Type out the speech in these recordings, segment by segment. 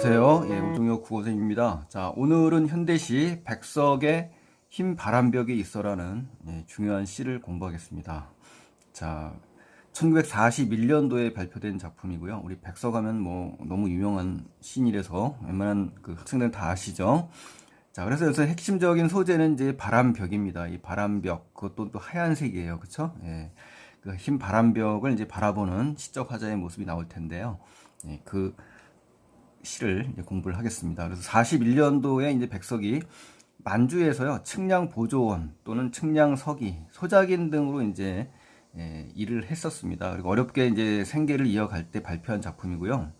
안녕하세요. 오종혁 국어선생님입니다. 자, 오늘은 현대시 백석의 흰 바람벽에 있어라는 중요한 시를 공부하겠습니다. 자, 1941년도에 발표된 작품이고요. 우리 백석 하면 뭐 너무 유명한 시인이라서 웬만한 그 학생들은 다 아시죠? 자, 그래서 여기서 핵심적인 소재는 이제 바람벽입니다. 이 바람벽, 그것도 또 하얀색이에요. 그쵸? 그 흰 바람벽을 이제 바라보는 시적 화자의 모습이 나올 텐데요. 그 시를 이제 공부를 하겠습니다. 그래서 41년도에 이제 백석이 만주에서요, 측량 보조원 또는 측량 서기, 소작인 등으로 이제 일을 했었습니다. 그리고 어렵게 이제 생계를 이어갈 때 발표한 작품이고요.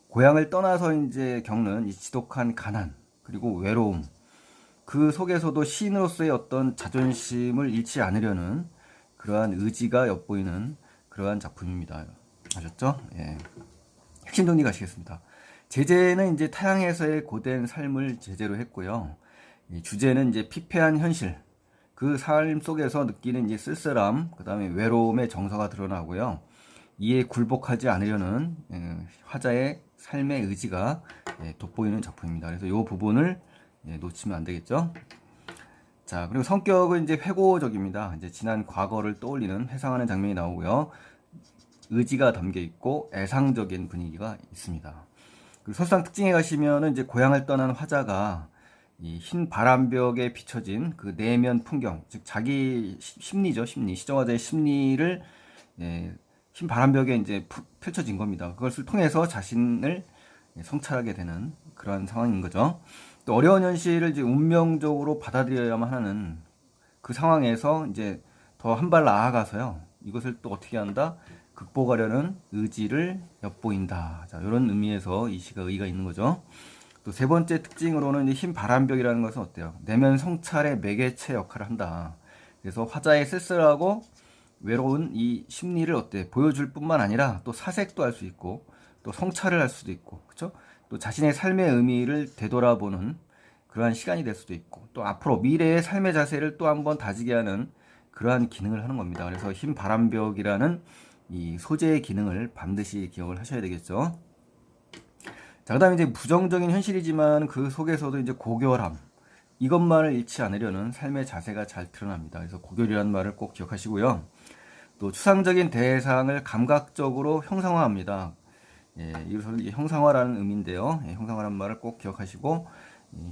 고향을 떠나서 이제 겪는 이 지독한 가난, 그리고 외로움, 그 속에서도 시인으로서의 어떤 자존심을 잃지 않으려는 그러한 의지가 엿보이는 그러한 작품입니다. 아셨죠? 예. 핵심 정리 가시겠습니다. 제재는 이제 타향에서의 고된 삶을 제재로 했고요. 이 주제는 이제 피폐한 현실, 그 삶 속에서 느끼는 이제 쓸쓸함, 그 다음에 외로움의 정서가 드러나고요. 이에 굴복하지 않으려는 화자의 삶의 의지가 돋보이는 작품입니다. 그래서 이 부분을 놓치면 안 되겠죠. 자, 그리고 성격은 이제 회고적입니다. 이제 지난 과거를 떠올리는 회상하는 장면이 나오고요. 의지가 담겨 있고 애상적인 분위기가 있습니다. 그리고 설상 특징에 가시면은 이제 고향을 떠난 화자가 이 흰 바람벽에 비춰진 그 내면 풍경, 즉 자기 심리죠, 심리, 시정화자의 심리를 흰 바람벽에 이제 펼쳐진 겁니다. 그것을 통해서 자신을 성찰하게 되는 그러한 상황인 거죠. 또 어려운 현실을 이제 운명적으로 받아들여야만 하는 그 상황에서 이제 더 한 발 나아가서요. 이것을 또 어떻게 한다? 극복하려는 의지를 엿보인다. 자, 이런 의미에서 이 시가 의의가 있는 거죠. 또 세 번째 특징으로는 흰 바람벽이라는 것은 어때요? 내면 성찰의 매개체 역할을 한다. 그래서 화자의 쓸쓸하고 외로운 이 심리를 어때? 보여줄 뿐만 아니라 또 사색도 할 수 있고 또 성찰을 할 수도 있고, 그렇죠? 또 자신의 삶의 의미를 되돌아보는 그러한 시간이 될 수도 있고, 또 앞으로 미래의 삶의 자세를 또 한번 다지게 하는 그러한 기능을 하는 겁니다. 그래서 흰 바람벽이라는 이 소재의 기능을 반드시 기억을 하셔야 되겠죠. 자, 그 다음에 이제 부정적인 현실이지만 그 속에서도 이제 고결함, 이것만을 잃지 않으려는 삶의 자세가 잘 드러납니다. 그래서 고결이라는 말을 꼭 기억하시고요. 또 추상적인 대상을 감각적으로 형상화합니다. 이것을 형상화라는 의미인데요. 형상화라는 말을 꼭 기억하시고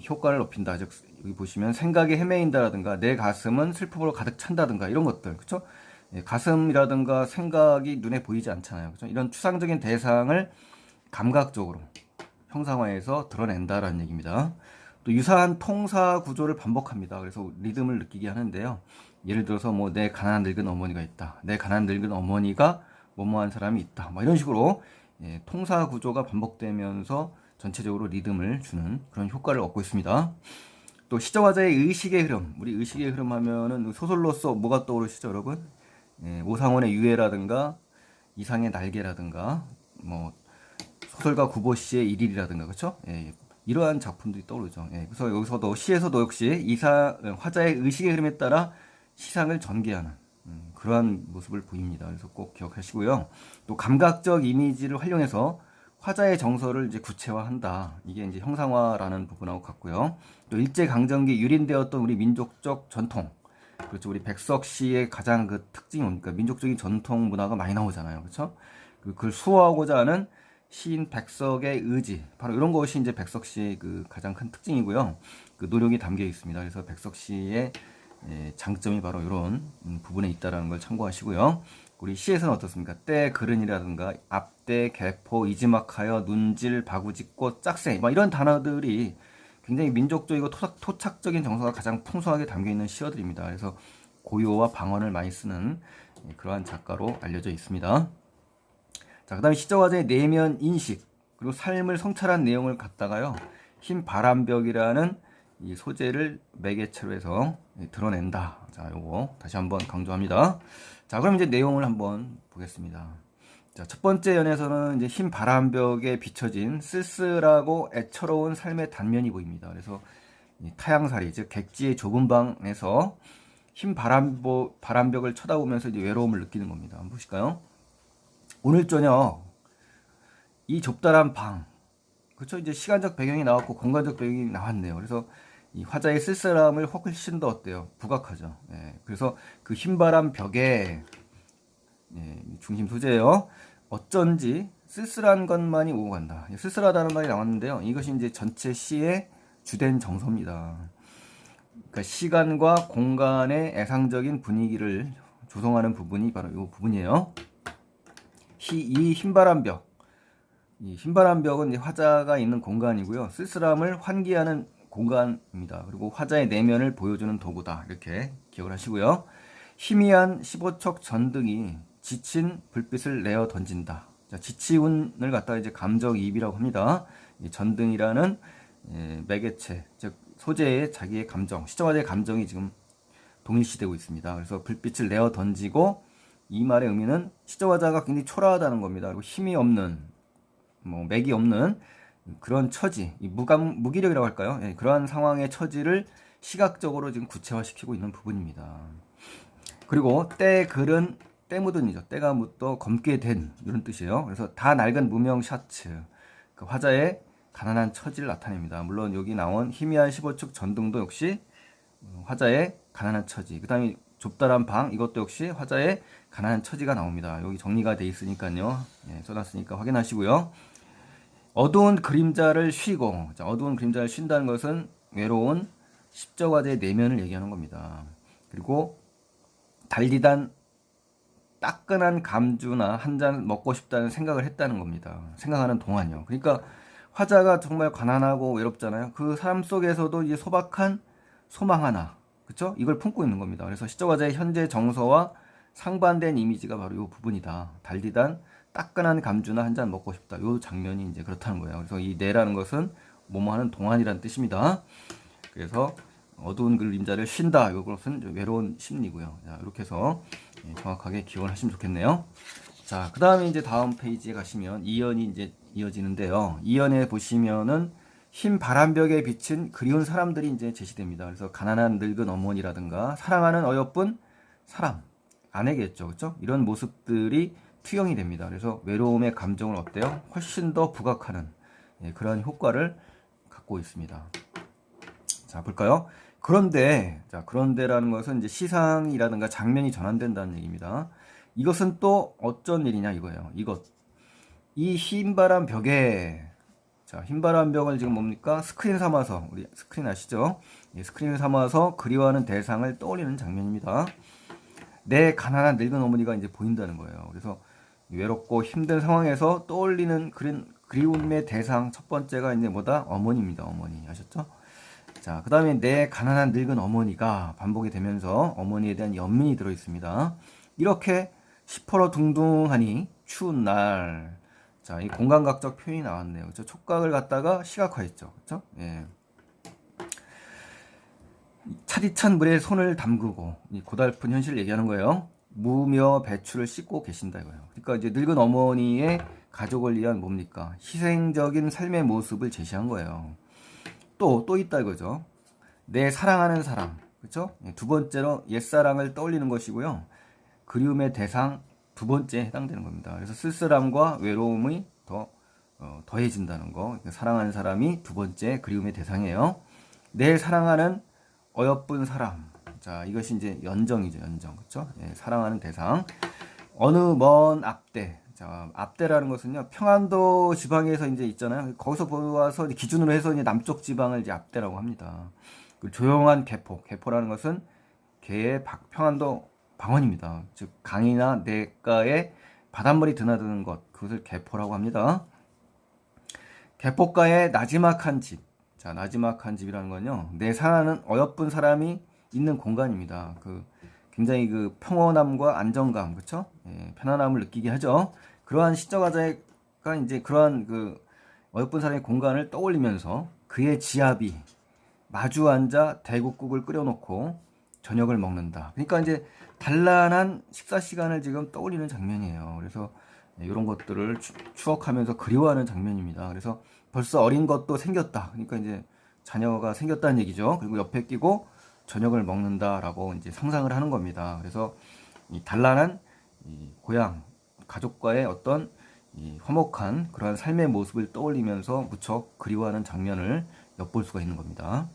효과를 높인다. 즉 여기 보시면 생각에 헤매인다라든가 내 가슴은 슬픔으로 가득 찬다든가 이런 것들, 그렇죠? 가슴이라든가 생각이 눈에 보이지 않잖아요. 그렇죠? 이런 추상적인 대상을 감각적으로 형상화해서 드러낸다라는 얘기입니다. 또 유사한 통사 구조를 반복합니다. 그래서 리듬을 느끼게 하는데요. 예를 들어서 뭐 내 가난한 늙은 어머니가 있다. 내 가난한 늙은 어머니가 뭐뭐한 사람이 있다. 뭐 이런 식으로 통사 구조가 반복되면서 전체적으로 리듬을 주는 그런 효과를 얻고 있습니다. 또 시저화자의 의식의 흐름, 우리 의식의 흐름 하면은 소설로서 뭐가 떠오르시죠, 여러분? 오상원의 유해라든가 이상의 날개라든가 뭐 소설가 구보 씨의 일일이라든가 그렇죠? 이러한 작품들이 떠오르죠. 그래서 여기서도 시에서도 역시 화자의 의식의 흐름에 따라 시상을 전개하는 그러한 모습을 보입니다. 그래서 꼭 기억하시고요. 또 감각적 이미지를 활용해서 화자의 정서를 이제 구체화한다. 이게 이제 형상화라는 부분하고 같고요. 또 일제 강점기 유린되었던 우리 민족적 전통, 그렇죠. 우리 백석 씨의 가장 그 특징이 뭡니까? 민족적인 전통 문화가 많이 나오잖아요. 그렇죠? 그걸 수호하고자 하는 시인 백석의 의지, 바로 이런 것이 이제 백석 씨의 그 가장 큰 특징이고요. 그 노력이 담겨 있습니다. 그래서 백석 씨의 장점이 바로 이런 부분에 있다라는 걸 참고하시고요. 우리 시에서는 어떻습니까? 때, 그른이라든가 앞대, 개포, 이지막하여, 눈질, 바구짓꽃, 짝새, 뭐 이런 단어들이 굉장히 민족적이고 토착적인 정서가 가장 풍성하게 담겨 있는 시어들입니다. 그래서 고요와 방언을 많이 쓰는 그러한 작가로 알려져 있습니다. 자, 그 다음에 시저화자의 내면 인식, 그리고 삶을 성찰한 내용을 갖다가요, 흰 바람벽이라는 이 소재를 매개체로 해서 드러낸다. 자, 요거 다시 한번 강조합니다. 자, 그럼 이제 내용을 한번 보겠습니다. 자, 첫 번째 연에서는 이제 흰 바람벽에 비춰진 쓸쓸하고 애처로운 삶의 단면이 보입니다. 그래서 타향살이, 즉 객지의 좁은 방에서 흰 바람벽을 쳐다보면서 이제 외로움을 느끼는 겁니다. 한번 보실까요? 오늘 저녁 이 좁다란 방, 그렇죠? 이제 시간적 배경이 나왔고 공간적 배경이 나왔네요. 그래서 이 화자의 쓸쓸함을 훨씬 더 어때요? 부각하죠. 예, 그래서 그 흰바람 벽에 예, 중심 소재예요. 어쩐지 쓸쓸한 것만이 오고 간다. 쓸쓸하다는 말이 나왔는데요. 이것이 이제 전체 시의 주된 정서입니다. 그러니까 시간과 공간의 애상적인 분위기를 조성하는 부분이 바로 이 부분이에요. 이 흰바람 벽. 이 흰바람 벽은 이제 화자가 있는 공간이고요. 쓸쓸함을 환기하는 공간입니다. 그리고 화자의 내면을 보여주는 도구다. 이렇게 기억을 하시고요. 희미한 15척 전등이 지친 불빛을 내어 던진다. 자, 지치운을 갖다가 이제 감정이입이라고 합니다. 이 전등이라는 매개체, 즉 소재의 자기의 감정, 시청자의 감정이 지금 동일시되고 있습니다. 그래서 불빛을 내어 던지고 이 말의 의미는 시청자가 굉장히 초라하다는 겁니다. 그리고 힘이 없는, 뭐 맥이 없는 그런 처지, 무기력이라고 할까요? 예, 그러한 상황의 처지를 시각적으로 지금 구체화시키고 있는 부분입니다. 그리고 때 글은 때 묻은이죠. 때가 묻어 검게 된 이런 뜻이에요. 그래서 다 낡은 무명 셔츠, 그 화자의 가난한 처지를 나타냅니다. 물론 여기 나온 희미한 15축 전등도 역시 화자의 가난한 처지. 그 다음에 좁다란 방, 이것도 역시 화자의 가난한 처지가 나옵니다. 여기 정리가 돼 있으니까요. 예, 써놨으니까 확인하시고요. 어두운 그림자를 쉬고, 자, 어두운 그림자를 쉰다는 것은 외로운 십저과제의 내면을 얘기하는 겁니다. 그리고 달리단 따끈한 감주나 한 잔 먹고 싶다는 생각을 했다는 겁니다. 생각하는 동안요. 그러니까 화자가 정말 가난하고 외롭잖아요. 그 삶 속에서도 이제 소박한 소망 하나, 그쵸? 이걸 품고 있는 겁니다. 그래서 시적화자의 현재 정서와 상반된 이미지가 바로 이 부분이다. 달리단 따끈한 감주나 한 잔 먹고 싶다. 이 장면이 이제 그렇다는 거예요. 그래서 이 내라는 것은 뭐뭐 하는 동안이라는 뜻입니다. 그래서 어두운 그림자를 쉰다. 이것은 외로운 심리고요. 자, 이렇게 해서 정확하게 기억을 하시면 좋겠네요. 자, 그 다음에 이제 다음 페이지에 가시면 2연이 이제 이어지는데요. 2연에 보시면은 흰 바람벽에 비친 그리운 사람들이 이제 제시됩니다. 그래서 가난한 늙은 어머니라든가 사랑하는 어여쁜 사람, 아내겠죠. 그렇죠? 이런 모습들이 투영이 됩니다. 그래서 외로움의 감정을 어때요? 훨씬 더 부각하는 그런 효과를 갖고 있습니다. 자, 볼까요? 그런데라는 것은 이제 시상이라든가 장면이 전환된다는 얘기입니다. 이것은 또 어쩐 일이냐 이거예요. 이 흰바람 벽에, 자, 흰바람 벽을 지금 뭡니까? 스크린 삼아서, 우리 스크린 아시죠? 스크린을 삼아서 그리워하는 대상을 떠올리는 장면입니다. 내 가난한 늙은 어머니가 이제 보인다는 거예요. 그래서 외롭고 힘든 상황에서 떠올리는 그리움의 대상 첫 번째가 이제 뭐다? 어머니입니다. 어머니. 아셨죠? 자, 그 다음에 내 가난한 늙은 어머니가 반복이 되면서 어머니에 대한 연민이 들어 있습니다. 이렇게 시퍼러둥둥하니 추운 날. 자, 이 공간각적 표현이 나왔네요. 그렇죠? 촉각을 갖다가 시각화했죠. 그렇죠? 예. 차디찬 물에 손을 담그고 이 고달픈 현실을 얘기하는 거예요. 무며 배추를 씻고 계신다 이거예요. 그러니까 이제 늙은 어머니의 가족을 위한 뭡니까? 희생적인 삶의 모습을 제시한 거예요. 또 있다 이거죠. 내 사랑하는 사람. 그렇죠? 두 번째로 옛사랑을 떠올리는 것이고요. 그리움의 대상 두 번째에 해당되는 겁니다. 그래서 쓸쓸함과 외로움이 더해진다는 거. 사랑하는 사람이 두 번째 그리움의 대상이에요. 내 사랑하는 어여쁜 사람. 자, 이것이 이제 연정이죠, 연정. 그렇죠? 예, 사랑하는 대상. 어느 먼 앞대. 자, 앞대라는 것은요, 평안도 지방에서 이제 있잖아요. 거기서 보아서 기준으로 해서 이제 남쪽 지방을 이제 앞대라고 합니다. 그 조용한 개포라는 것은 개의 평안도 방언입니다. 즉, 강이나 냇가에 바닷물이 드나드는 것, 그것을 개포라고 합니다. 개포가의 나지막한 집. 자, 나지막한 집이라는 건요, 내 사랑하는 어여쁜 사람이 있는 공간입니다. 굉장히 평온함과 안정감, 그쵸? 예, 편안함을 느끼게 하죠. 그러한 시적화자가 이제 그러한 어여쁜 사람의 공간을 떠올리면서 그의 지압이 마주 앉아 대국국을 끓여놓고 저녁을 먹는다. 그러니까 이제 단란한 식사 시간을 지금 떠올리는 장면이에요. 그래서 이런 것들을 추억하면서 그리워하는 장면입니다. 그래서 벌써 어린 것도 생겼다. 그러니까 이제 자녀가 생겼다는 얘기죠. 그리고 옆에 끼고 저녁을 먹는다라고 이제 상상을 하는 겁니다. 그래서 이 단란한 이 고향 가족과의 어떤 이 화목한 그러한 삶의 모습을 떠올리면서 무척 그리워하는 장면을 엿볼 수가 있는 겁니다.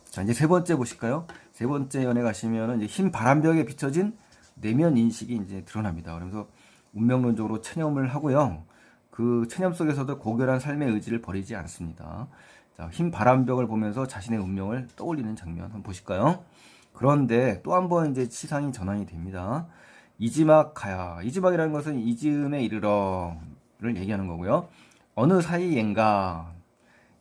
자, 이제 세 번째 보실까요? 세 번째 연에 가시면은 이제 흰 바람벽에 비춰진 내면 인식이 이제 드러납니다. 그러면서 운명론적으로 체념을 하고요. 그 체념 속에서도 고결한 삶의 의지를 버리지 않습니다. 자, 흰 바람벽을 보면서 자신의 운명을 떠올리는 장면 한번 보실까요? 그런데 또 한 번 이제 치상이 전환이 됩니다. 이지막 가야. 이지막이라는 것은 이즈음에 이르러를 얘기하는 거고요. 어느 사이엔가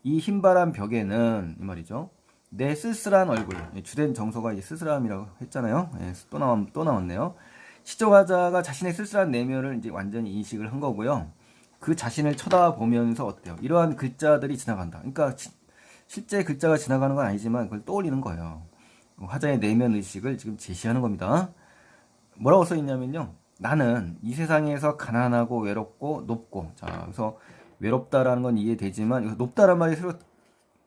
이 흰바람 벽에는 이 말이죠. 내 쓸쓸한 얼굴. 주된 정서가 이 쓸쓸함이라고 했잖아요. 예, 또 나왔네요. 시적화자가 자신의 쓸쓸한 내면을 이제 완전히 인식을 한 거고요. 그 자신을 쳐다보면서 어때요? 이러한 글자들이 지나간다. 그러니까 실제 글자가 지나가는 건 아니지만 그걸 떠올리는 거예요. 화자의 내면 의식을 지금 제시하는 겁니다. 뭐라고 써 있냐면요. 나는 이 세상에서 가난하고 외롭고 높고. 자, 그래서 외롭다라는 건 이해되지만 여기서 높다라는 말이 새로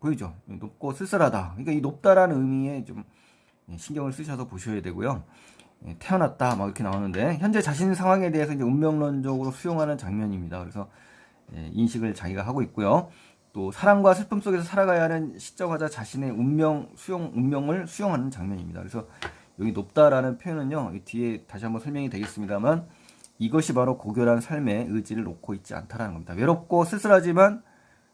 보이죠. 높고 쓸쓸하다. 그러니까 이 높다라는 의미에 좀 신경을 쓰셔서 보셔야 되고요. 태어났다 막 이렇게 나오는데 현재 자신 상황에 대해서 이제 운명론적으로 수용하는 장면입니다. 그래서 인식을 자기가 하고 있고요. 또 사랑과 슬픔 속에서 살아가야 하는 시적화자 자신의 운명을 수용하는 장면입니다. 그래서 여기 높다라는 표현은요, 이 뒤에 다시 한번 설명이 되겠습니다만 이것이 바로 고결한 삶의 의지를 놓고 있지 않다라는 겁니다. 외롭고 쓸쓸하지만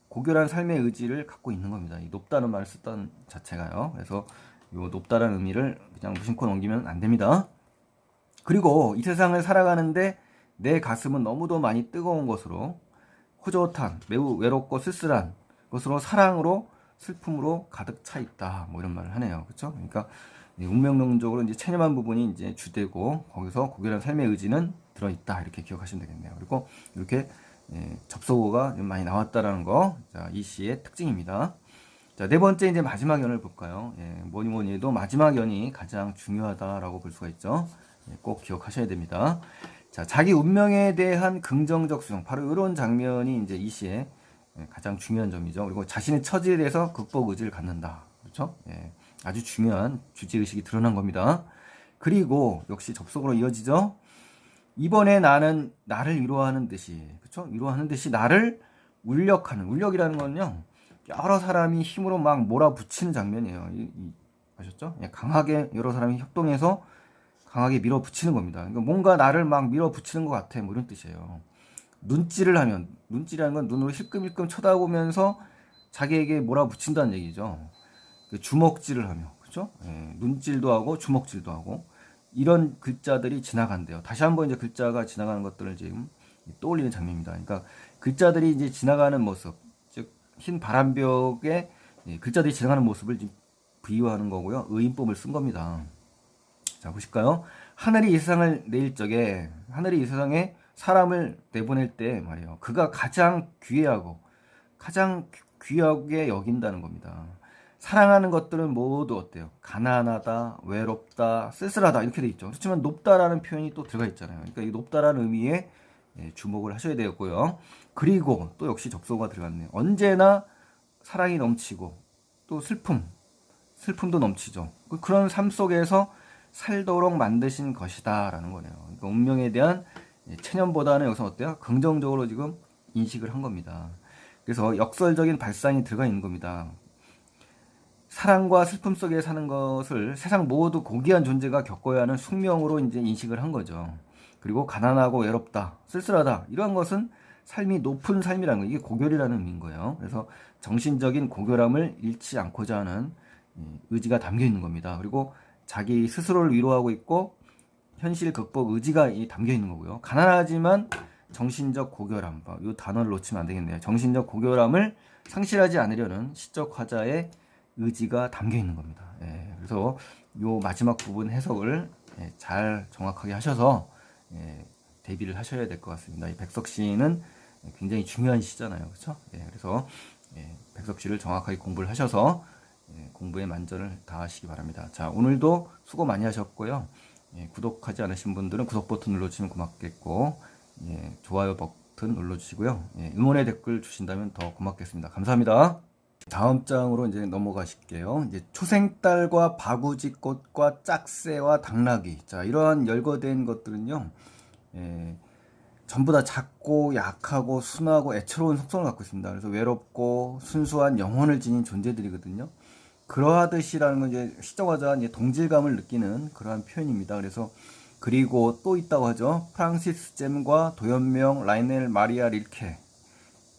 고결한 삶의 의지를 갖고 있는 겁니다. 이 높다는 말을 썼던 자체가요. 그래서 이 높다라는 의미를 그냥 무심코 넘기면 안 됩니다. 그리고 이 세상을 살아가는데 내 가슴은 너무도 많이 뜨거운 것으로 호젓한 매우 외롭고 쓸쓸한 것으로 사랑으로 슬픔으로 가득 차 있다. 뭐 이런 말을 하네요. 그렇죠? 그러니까 운명론적으로 이제 체념한 부분이 이제 주되고 거기서 고결한 삶의 의지는 들어 있다. 이렇게 기억하시면 되겠네요. 그리고 이렇게 접속어가 많이 나왔다라는 거, 자, 이 시의 특징입니다. 자, 네 번째 이제 마지막 연을 볼까요? 뭐니 뭐니 해도 마지막 연이 가장 중요하다라고 볼 수가 있죠. 꼭 기억하셔야 됩니다. 자, 자기 운명에 대한 긍정적 수용, 바로 이런 장면이 이제 이 시의 가장 중요한 점이죠. 그리고 자신의 처지에 대해서 극복 의지를 갖는다. 그렇죠? 아주 중요한 주제의식이 드러난 겁니다. 그리고 역시 접속으로 이어지죠. 이번에 나는 나를 위로하는 듯이, 그렇죠? 위로하는 듯이 나를 울력이라는 건요, 여러 사람이 힘으로 막 몰아붙이는 장면이에요. 아셨죠? 강하게 여러 사람이 협동해서 강하게 밀어붙이는 겁니다. 그러니까 뭔가 나를 막 밀어붙이는 것 같아, 뭐 이런 뜻이에요. 눈질이라는 건 눈으로 힐끔힐끔 쳐다보면서 자기에게 몰아붙인다는 얘기죠. 주먹질을 하며, 그렇죠? 눈질도 하고 주먹질도 하고 이런 글자들이 지나간대요. 다시 한번 이제 글자가 지나가는 것들을 지금 떠올리는 장면입니다. 그러니까 글자들이 이제 지나가는 모습, 즉 흰 바람벽에 글자들이 지나가는 모습을 지금 비유하는 거고요. 의인법을 쓴 겁니다. 자, 보실까요? 하늘이 이 세상을 내일 적에, 하늘이 이 세상에 사람을 내보낼 때 말이에요. 그가 가장 귀하고 가장 귀하게 여긴다는 겁니다. 사랑하는 것들은 모두 어때요? 가난하다, 외롭다, 쓸쓸하다 이렇게 돼 있죠. 그렇지만 높다라는 표현이 또 들어가 있잖아요. 그러니까 이 높다라는 의미에 주목을 하셔야 되겠고요. 그리고 또 역시 접속어가 들어갔네요. 언제나 사랑이 넘치고 또 슬픔도 넘치죠. 그런 삶 속에서 살도록 만드신 것이다라는 거네요. 그러니까 운명에 대한 체념보다는 여기서 어때요? 긍정적으로 지금 인식을 한 겁니다. 그래서 역설적인 발상이 들어가 있는 겁니다. 사랑과 슬픔 속에 사는 것을 세상 모두 고귀한 존재가 겪어야 하는 숙명으로 이제 인식을 한 거죠. 그리고 가난하고 외롭다, 쓸쓸하다 이러한 것은 삶이 높은 삶이라는 거, 이게 고결이라는 의미인 거예요. 그래서 정신적인 고결함을 잃지 않고자 하는 의지가 담겨 있는 겁니다. 그리고 자기 스스로를 위로하고 있고 현실 극복 의지가 담겨 있는 거고요. 가난하지만 정신적 고결함, 이 단어를 놓치면 안 되겠네요. 정신적 고결함을 상실하지 않으려는 시적 화자의 의지가 담겨 있는 겁니다. 그래서 이 마지막 부분 해석을 잘 정확하게 하셔서 대비를 하셔야 될 것 같습니다. 이 백석 시는 굉장히 중요한 시잖아요, 그렇죠? 그래서 백석 시를 정확하게 공부를 하셔서 공부에 만전을 다하시기 바랍니다. 자, 오늘도 수고 많이 하셨고요. 구독하지 않으신 분들은 구독 버튼 눌러주시면 고맙겠고, 좋아요 버튼 눌러주시고요. 응원의 댓글 주신다면 더 고맙겠습니다. 감사합니다. 다음 장으로 이제 넘어가실게요. 이제 초생딸과 바구지꽃과 짝새와 당나귀. 자, 이러한 열거된 것들은요, 전부 다 작고 약하고 순하고 애처로운 속성을 갖고 있습니다. 그래서 외롭고 순수한 영혼을 지닌 존재들이거든요. 그러하듯이라는 건 이제 시적화자 이제 동질감을 느끼는 그러한 표현입니다. 그래서 그리고 또 있다고 하죠. 프랑시스 잼과 도연명, 라이넬 마리아 릴케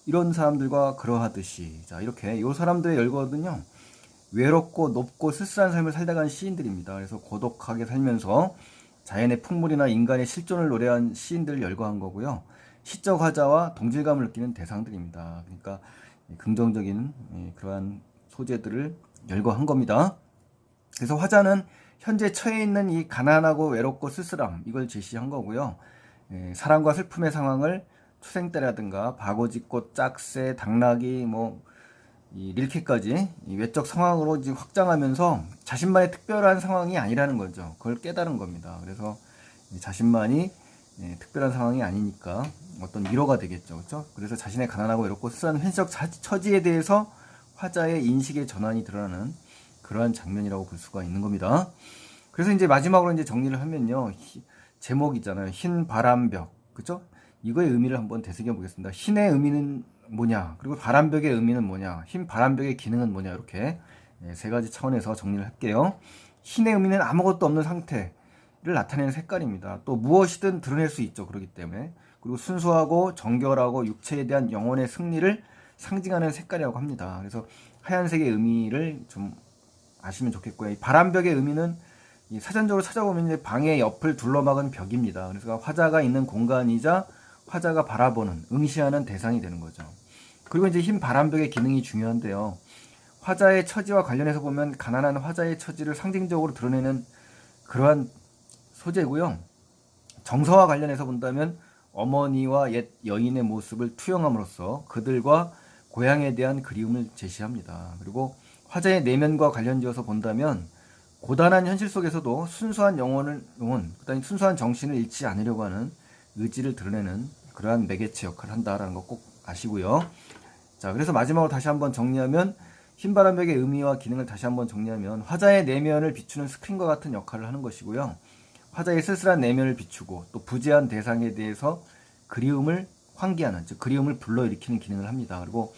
이런 사람들과 그러하듯이 자 이렇게 이 사람들의 열거든요. 외롭고 높고 쓸쓸한 삶을 살다간 시인들입니다. 그래서 고독하게 살면서 자연의 풍물이나 인간의 실존을 노래한 시인들을 열거한 거고요. 시적 화자와 동질감을 느끼는 대상들입니다. 그러니까 긍정적인 그러한 소재들을 열거한 겁니다. 그래서 화자는 현재 처해 있는 이 가난하고 외롭고 쓸쓸함 이걸 제시한 거고요. 사랑과 슬픔의 상황을 추생 때라든가 바고짓꽃, 짝새, 당나귀, 이 릴케까지 이 외적 상황으로 이제 확장하면서 자신만의 특별한 상황이 아니라는 거죠. 그걸 깨달은 겁니다. 그래서 자신만이 특별한 상황이 아니니까 어떤 위로가 되겠죠. 그렇죠? 그래서 자신의 가난하고 외롭고 쓸쓸한 현실적 처지에 대해서 화자의 인식의 전환이 드러나는 그러한 장면이라고 볼 수가 있는 겁니다. 그래서 이제 마지막으로 이제 정리를 하면요. 제목 있잖아요. 흰 바람벽. 그죠? 이거의 의미를 한번 되새겨 보겠습니다. 흰의 의미는 뭐냐? 그리고 바람벽의 의미는 뭐냐? 흰 바람벽의 기능은 뭐냐? 이렇게 세 가지 차원에서 정리를 할게요. 흰의 의미는 아무것도 없는 상태를 나타내는 색깔입니다. 또 무엇이든 드러낼 수 있죠. 그렇기 때문에. 그리고 순수하고 정결하고 육체에 대한 영혼의 승리를 상징하는 색깔이라고 합니다. 그래서 하얀색의 의미를 좀 아시면 좋겠고요. 이 바람벽의 의미는 사전적으로 찾아보면 이제 방의 옆을 둘러막은 벽입니다. 그래서 화자가 있는 공간이자 화자가 바라보는, 응시하는 대상이 되는 거죠. 그리고 이제 흰 바람벽의 기능이 중요한데요. 화자의 처지와 관련해서 보면 가난한 화자의 처지를 상징적으로 드러내는 그러한 소재고요. 정서와 관련해서 본다면 어머니와 옛 여인의 모습을 투영함으로써 그들과 고향에 대한 그리움을 제시합니다. 그리고 화자의 내면과 관련지어서 본다면 고단한 현실 속에서도 순수한 영혼, 그다음에 순수한 정신을 잃지 않으려고 하는 의지를 드러내는 그러한 매개체 역할을 한다라는 거 꼭 아시고요. 자, 그래서 마지막으로 다시 한번 정리하면 흰바람벽의 의미와 기능을 다시 한번 정리하면 화자의 내면을 비추는 스크린과 같은 역할을 하는 것이고요. 화자의 쓸쓸한 내면을 비추고 또 부재한 대상에 대해서 그리움을 환기하는, 즉 그리움을 불러일으키는 기능을 합니다. 그리고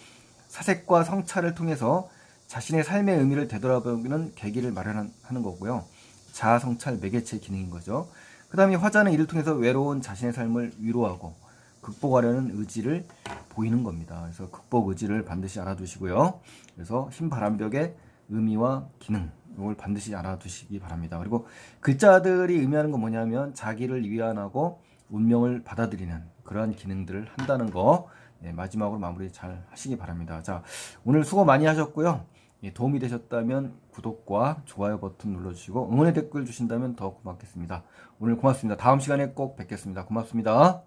사색과 성찰을 통해서 자신의 삶의 의미를 되돌아보는 계기를 마련하는 거고요. 자아 성찰 매개체 기능인 거죠. 그 다음에 화자는 이를 통해서 외로운 자신의 삶을 위로하고 극복하려는 의지를 보이는 겁니다. 그래서 극복 의지를 반드시 알아두시고요. 그래서 흰 바람벽의 의미와 기능 이걸 반드시 알아두시기 바랍니다. 그리고 글자들이 의미하는 건 뭐냐면 자기를 위안하고 운명을 받아들이는 그러한 기능들을 한다는 거 마지막으로 마무리 잘 하시기 바랍니다. 자, 오늘 수고 많이 하셨고요. 도움이 되셨다면 구독과 좋아요 버튼 눌러주시고 응원의 댓글 주신다면 더 고맙겠습니다. 오늘 고맙습니다. 다음 시간에 꼭 뵙겠습니다. 고맙습니다.